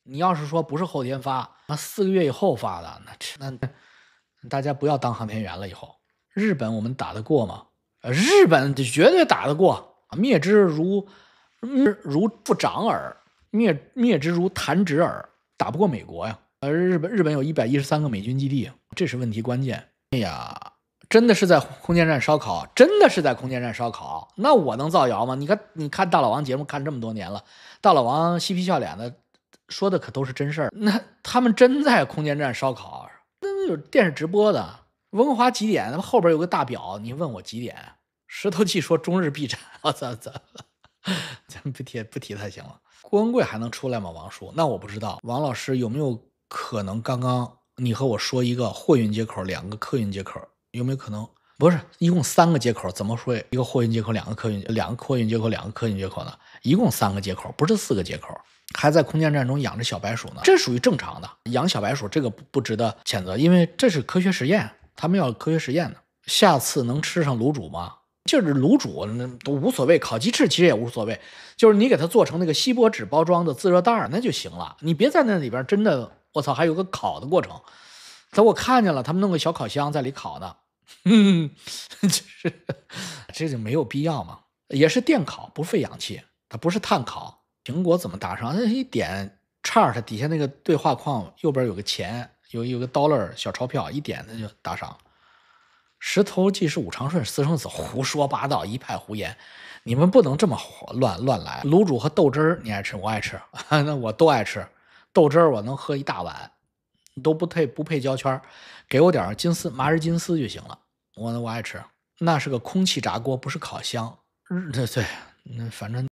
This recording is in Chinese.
你要是说不是后天发，那4个月以后发的，那大家不要当航天员了。以后日本我们打得过吗？日本绝对打得过，灭之如负掌耳，灭之如弹指耳，打不过美国呀。日本有113个美军基地，这是问题关键。哎呀，真的是在空间站烧烤，真的是在空间站烧烤，那我能造谣吗？你看大老王节目看这么多年了，大老王嬉皮笑脸的说的可都是真事儿。那他们真在空间站烧烤，那有电视直播的。温哥华几点？后边有个大表，你问我几点？石头记说中日必战，我操！咱不提他行了。郭文贵还能出来吗？王叔，那我不知道。王老师有没有可能？刚刚你和我说一个货运接口，2个客运接口，有没有可能？不是，一共3个接口，怎么说一个货运接口，2个货运接口，2个客运接口呢？一共3个接口，不是4个接口。还在空间站中养着小白鼠呢，这属于正常的。养小白鼠这个不值得谴责，因为这是科学实验，他们要科学实验的。下次能吃上卤煮吗？就是卤煮都无所谓，烤鸡翅其实也无所谓，就是你给它做成那个锡箔纸包装的自热袋那就行了。你别在那里边真的，我操，还有个烤的过程。我看见了，他们弄个小烤箱在里烤呢，这就没有必要嘛。也是电烤，不费氧气，它不是碳烤。苹果怎么打上？一点 chart 底下那个对话框右边有个钱，有个 dollar 小钞票，一点它就打上。石头记是武长顺私生子，胡说八道，一派胡言。你们不能这么乱来。卤煮和豆汁儿你爱吃，我爱吃，那我都爱吃。豆汁儿我能喝一大碗，都不配胶圈，给我点麻仁金丝就行了。我爱吃。那是个空气炸锅，不是烤箱。对，反正。